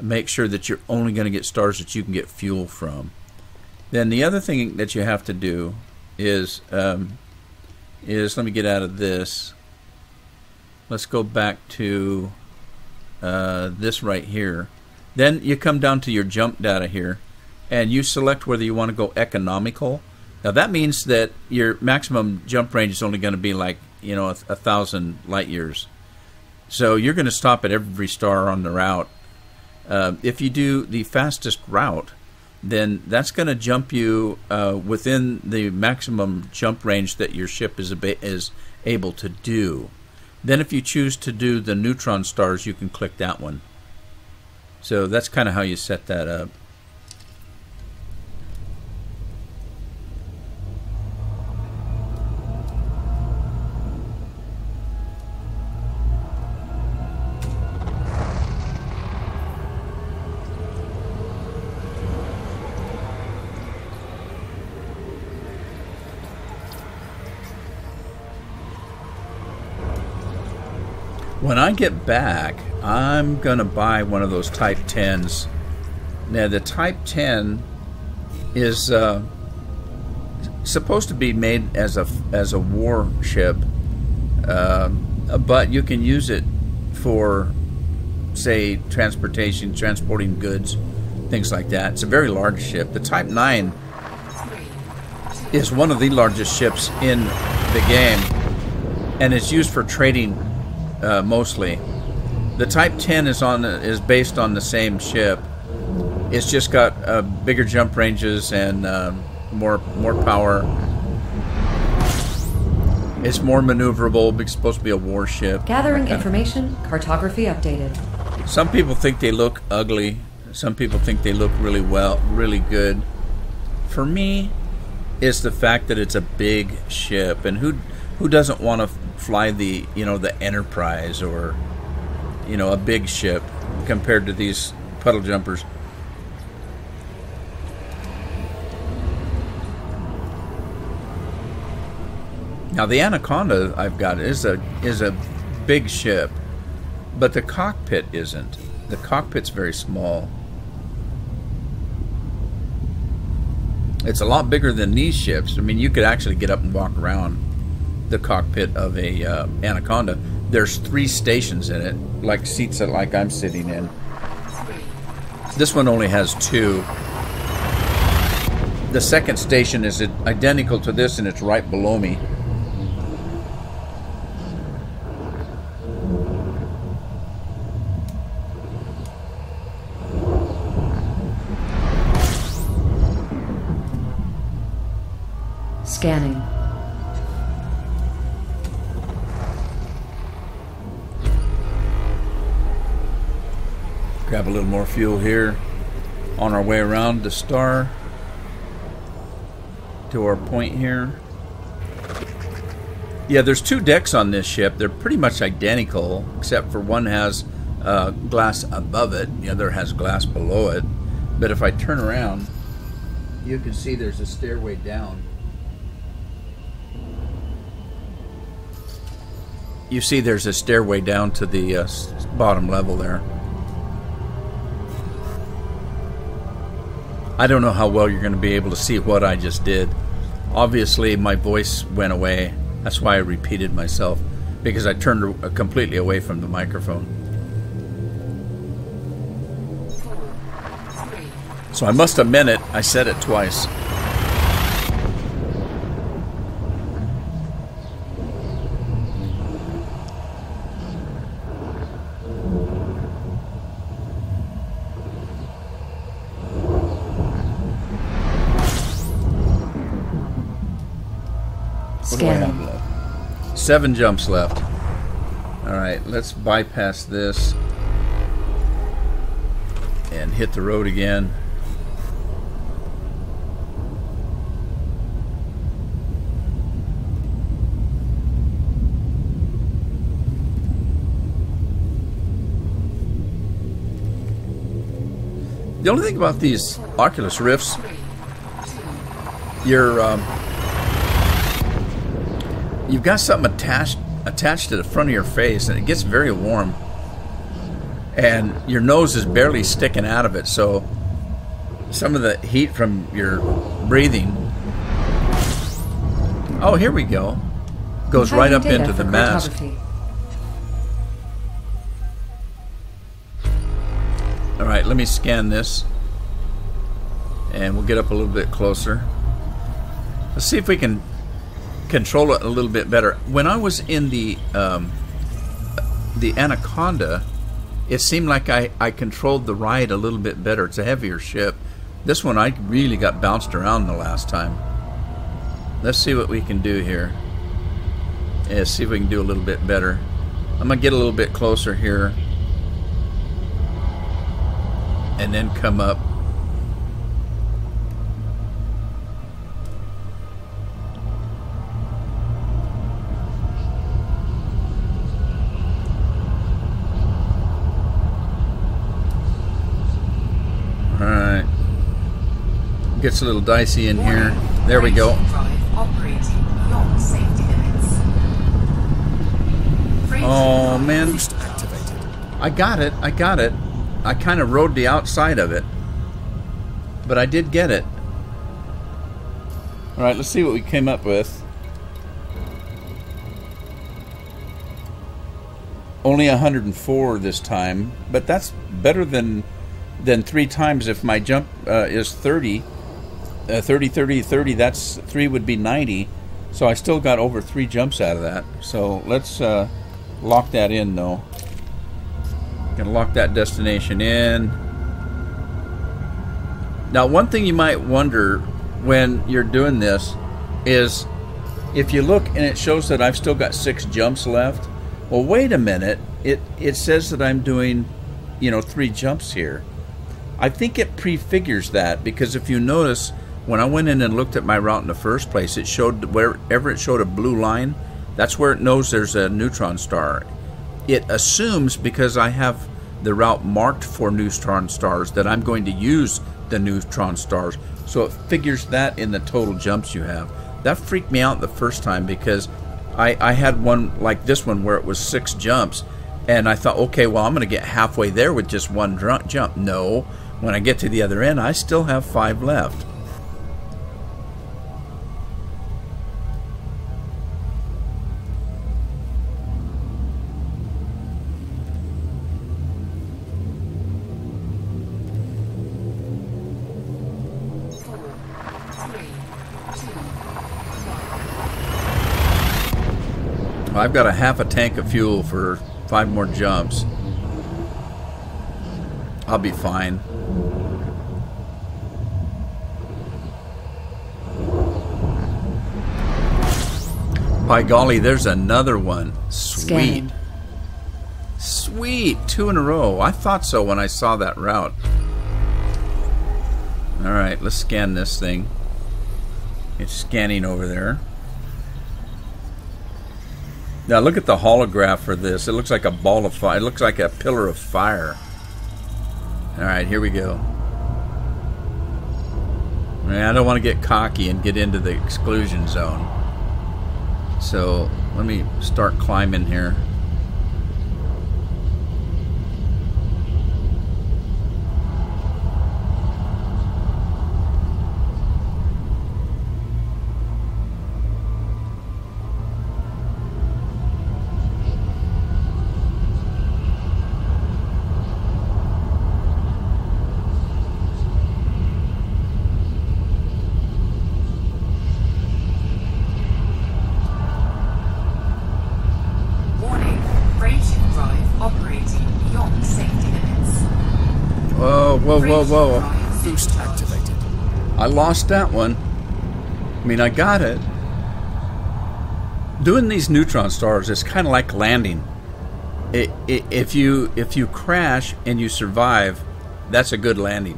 Speaker 1: make sure that you're only going to get stars that you can get fuel from. Then the other thing that you have to do is let me get out of this. Let's go back to this right here. Then you come down to your jump data here, and you select whether you want to go economical. Now that means that your maximum jump range is only going to be like 1,000 light years. So you're going to stop at every star on the route. If you do the fastest route, then that's going to jump you within the maximum jump range that your ship is able to do. Then if you choose to do the neutron stars, you can click that one. So that's kind of how you set that up. When I get back, I'm going to buy one of those Type 10s. Now, the Type 10 is supposed to be made as a warship, but you can use it for, say, transporting goods, things like that. It's a very large ship. The Type 9 is one of the largest ships in the game, and it's used for trading. Mostly, the Type 10 is based on the same ship. It's just got bigger jump ranges and more power. It's more maneuverable. It's supposed to be a warship.
Speaker 4: Gathering information. Cartography updated.
Speaker 1: Some people think they look ugly. Some people think they look really good. For me, it's the fact that it's a big ship, and who doesn't want to fly the Enterprise or a big ship compared to these puddle jumpers. Now the Anaconda I've got is a big ship, but the cockpit isn't. The cockpit's very small. It's a lot bigger than these ships. I mean, you could actually get up and walk around the cockpit of a Anaconda. There's 3 stations in it, like seats that like I'm sitting in. This one only has 2. The second station is identical to this, and it's right below me.
Speaker 4: Scanning.
Speaker 1: Grab a little more fuel here on our way around the star to our point here. Yeah, there's 2 decks on this ship. They're pretty much identical, except for one has glass above it, the other has glass below it. But if I turn around, you can see there's a stairway down. You see there's a stairway down to the bottom level there. I don't know how well you're going to be able to see what I just did. Obviously, my voice went away. That's why I repeated myself, because I turned completely away from the microphone. So I must have meant it. I said it twice. What do I have
Speaker 4: Scanning.
Speaker 1: left? 7 jumps left. Alright, let's bypass this and hit the road again. The only thing about these Oculus Rifts, you've got something attached to the front of your face, and it gets very warm, and your nose is barely sticking out of it, so some of the heat from your breathing, oh, here we go, goes right up into the mask. Alright, let me scan this, and we'll get up a little bit closer. Let's see if we can control it a little bit better. When I was in the Anaconda, it seemed like I controlled the ride a little bit better. It's a heavier ship. This one, I really got bounced around the last time. Let's see what we can do here. Yeah, see if we can do a little bit better. I'm going to get a little bit closer here, and then come up. Alright. Gets a little dicey in here. There we go. Oh man.
Speaker 3: Boost activated.
Speaker 1: I got it. I kind of rode the outside of it, but I did get it. Alright, let's see what we came up with. Only 104 this time, but that's better than 3 times. If my jump is 30, 30, 30, 30, that's 3 would be 90. So I still got over 3 jumps out of that. So let's lock that in though. Gonna lock that destination in. Now, one thing you might wonder when you're doing this is if you look and it shows that I've still got 6 jumps left. Well, wait a minute. It says that I'm doing, 3 jumps here. I think it prefigures that, because if you notice, when I went in and looked at my route in the first place, it showed wherever it showed a blue line, that's where it knows there's a neutron star. It assumes, because I have the route marked for neutron stars, that I'm going to use the neutron stars. So it figures that in the total jumps you have. That freaked me out the first time, because I had one like this one where it was 6 jumps, and I thought, okay, well, I'm going to get halfway there with just 1 jump. No, when I get to the other end, I still have 5 left. I've got a half a tank of fuel for 5 more jumps. I'll be fine. By golly, there's another one. Sweet.
Speaker 4: Scanning.
Speaker 1: Sweet. 2 in a row. I thought so when I saw that route. Alright, let's scan this thing. It's scanning over there. Now look at the holograph for this. It looks like a ball of fire. It looks like a pillar of fire. Alright, here we go. I don't want to get cocky and get into the exclusion zone. So let me start climbing here. Whoa.
Speaker 3: Boost activated.
Speaker 1: I lost that one. I mean, I got it. Doing these neutron stars is kind of like landing. If you crash and you survive, that's a good landing.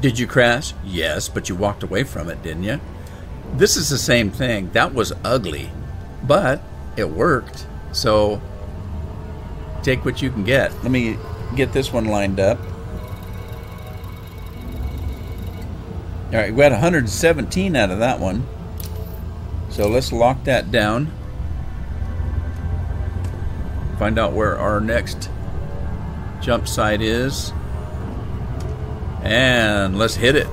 Speaker 1: Did you crash? Yes, but you walked away from it, didn't you? This is the same thing. That was ugly, but it worked. So take what you can get. Let me get this one lined up. All right, we got 117 out of that one. So let's lock that down. Find out where our next jump site is. And let's hit it.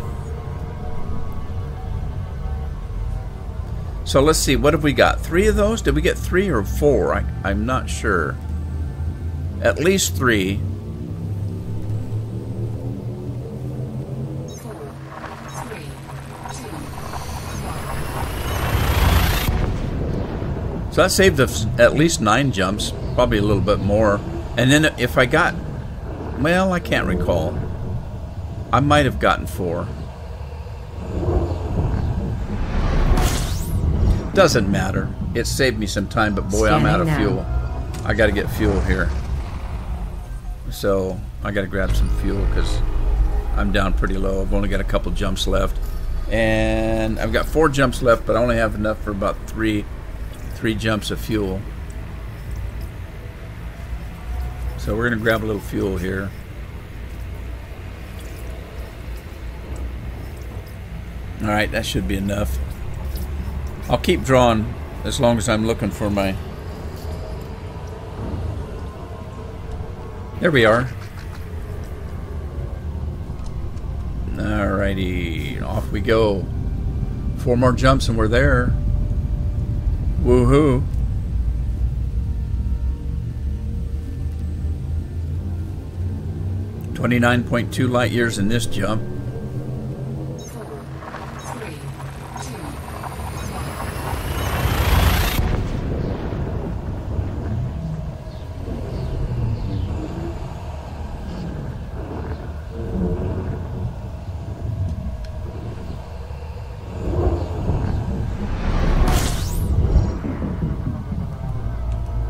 Speaker 1: So let's see, what have we got? 3 of those? Did we get 3 or 4? I'm not sure. At least 3.
Speaker 7: 4, 3, 2,
Speaker 1: So that saved us at least 9 jumps, probably a little bit more. And then if I got, well, I can't recall. I might have gotten 4. Doesn't matter. It saved me some time, but boy, I'm out of fuel. I got to get fuel here. So I got to grab some fuel because I'm down pretty low. I've only got a couple jumps left. And I've got 4 jumps left, but I only have enough for about 3 jumps of fuel. So we're going to grab a little fuel here. Alright, that should be enough. I'll keep drawing as long as I'm looking for my... There we are. Alrighty, off we go. 4 more jumps and we're there. Woohoo. .2 light years in this jump.
Speaker 7: 4, 3, 2, 1.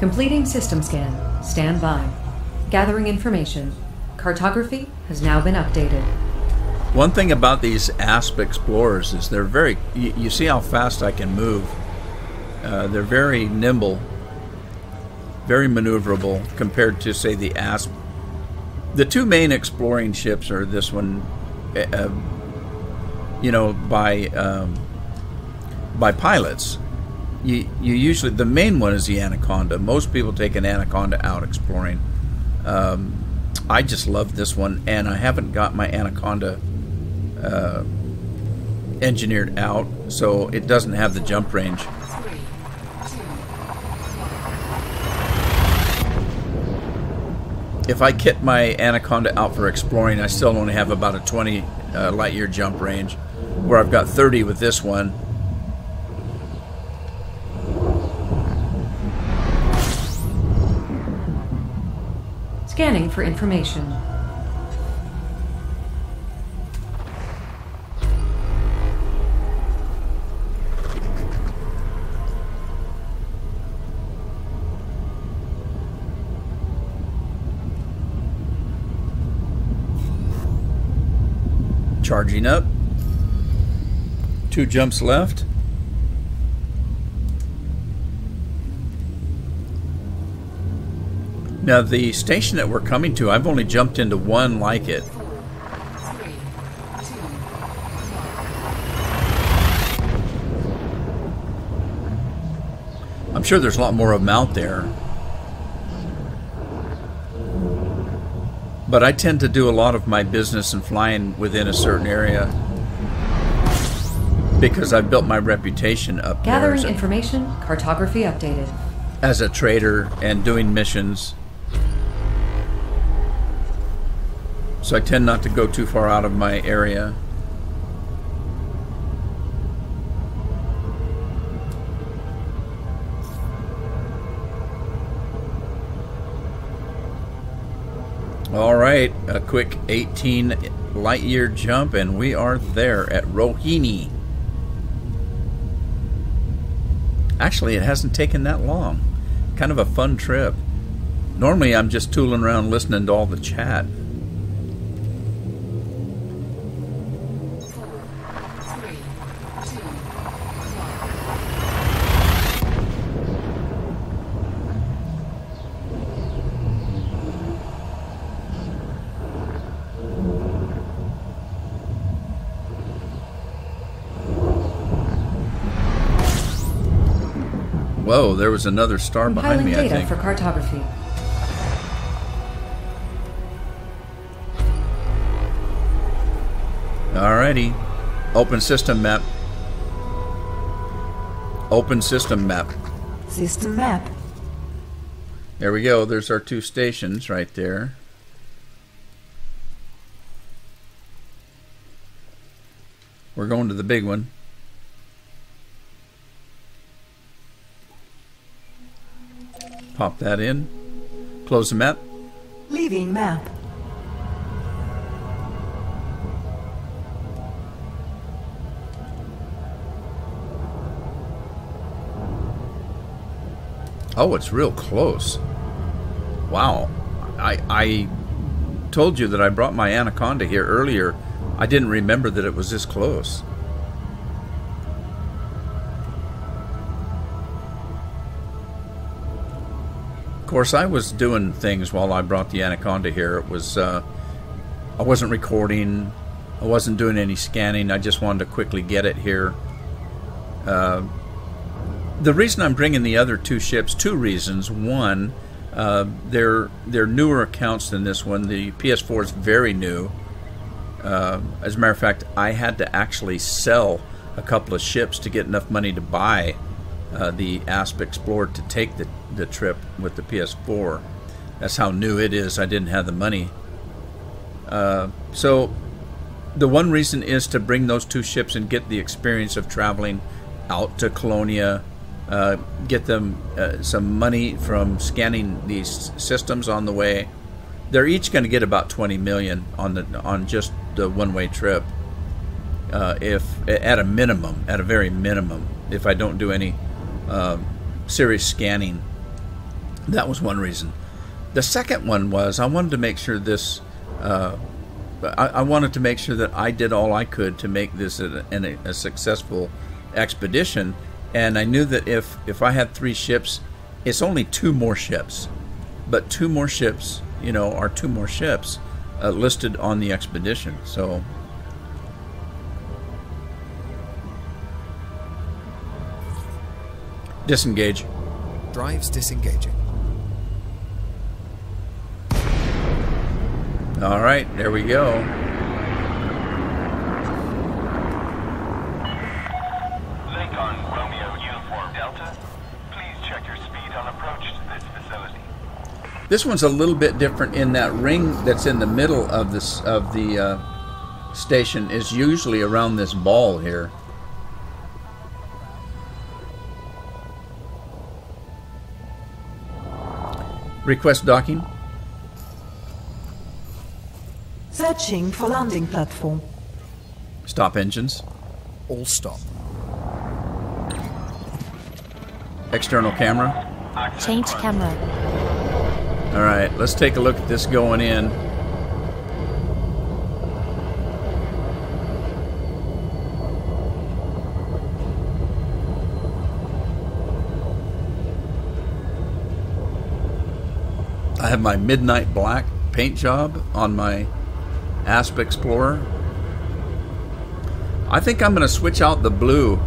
Speaker 4: Completing system scan. Stand by. Gathering information. Cartography has now been updated.
Speaker 1: One thing about these ASP Explorers is they're very, you see how fast I can move. They're very nimble, very maneuverable compared to, say, the ASP. The 2 main exploring ships are this one, you know, by pilots. You usually, the main one is the Anaconda. Most people take an Anaconda out exploring. I just love this one, and I haven't got my Anaconda engineered out, so it doesn't have the jump range.
Speaker 7: 3, 2, 1.
Speaker 1: If I kit my Anaconda out for exploring, I still only have about a 20 light year jump range, where I've got 30 with this one.
Speaker 4: Scanning for information.
Speaker 1: Charging up. 2 jumps left. Now the station that we're coming to, I've only jumped into 1 like it.
Speaker 7: 4, 3, 2, 1.
Speaker 1: I'm sure there's a lot more of them out there. But I tend to do a lot of my business and flying within a certain area because I've built my reputation up
Speaker 4: Gathering
Speaker 1: there
Speaker 4: information. Cartography updated.
Speaker 1: as a trader and doing missions. So I tend not to go too far out of my area. All right, a quick 18 light year jump and we are there at Rohini. Actually, it hasn't taken that long. Kind of a fun trip. Normally, I'm just tooling around listening to all the chat.
Speaker 7: 4, 3, 2, 1.
Speaker 1: Whoa, there was another star behind
Speaker 4: Compiling
Speaker 1: me, I
Speaker 4: data
Speaker 1: think.
Speaker 4: for cartography.
Speaker 1: Alrighty. Open system map. Open system map.
Speaker 2: System map.
Speaker 1: There we go. There's our 2 stations right there. We're going to the big one. Pop that in. Close the map.
Speaker 2: Leaving map.
Speaker 1: Oh, it's real close. Wow. I told you that I brought my Anaconda here earlier. I didn't remember that it was this close. Of course, I was doing things while I brought the Anaconda here. It was, I wasn't recording. I wasn't doing any scanning. I just wanted to quickly get it here. The reason I'm bringing the other 2 ships, 2 reasons. One, they're newer accounts than this one. The PS4 is very new. As a matter of fact, I had to actually sell a couple of ships to get enough money to buy the Asp Explorer to take the trip with the PS4. That's how new it is. I didn't have the money. So the one reason is to bring those 2 ships and get the experience of traveling out to Colonia, get them some money from scanning these systems on the way. They're each going to get about 20 million on just the one-way trip, if at a minimum, at a very minimum, if I don't do any serious scanning. That was one reason. The second one was I wanted to make sure this. I wanted to make sure that I did all I could to make this a successful expedition, and I knew that if I had 3 ships, it's only 2 more ships, but 2 more ships, are 2 more ships listed on the expedition. So disengage.
Speaker 3: Drives disengaging.
Speaker 1: All right, there we go.
Speaker 8: Lincoln, Romeo Uniform Delta. Please check your speed on approach to this facility.
Speaker 1: This one's a little bit different in that ring that's in the middle of the station is usually around this ball here. Request docking.
Speaker 2: Searching for landing platform.
Speaker 1: Stop engines.
Speaker 3: All stop.
Speaker 1: External camera.
Speaker 6: Change camera.
Speaker 1: All right, let's take a look at this going in. I have my midnight black paint job on my Asp Explorer. I think I'm going to switch out the blue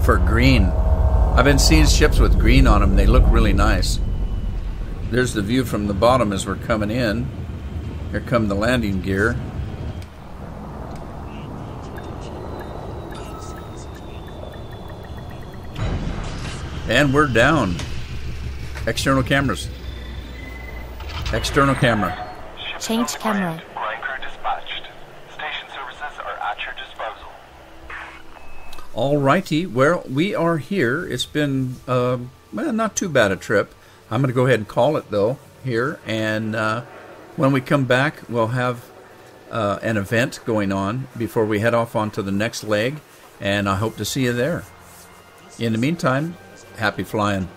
Speaker 1: for green. I've been seeing ships with green on them. They look really nice. There's the view from the bottom as we're coming in. Here come the landing gear. And we're down. External cameras. External camera.
Speaker 6: Change camera.
Speaker 8: Line crew dispatched. Station services are at your disposal.
Speaker 1: Alrighty, well, we are here. It's been, not too bad a trip. I'm going to go ahead and call it, though, here. And when we come back, we'll have an event going on before we head off onto the next leg. And I hope to see you there. In the meantime, Happy flying.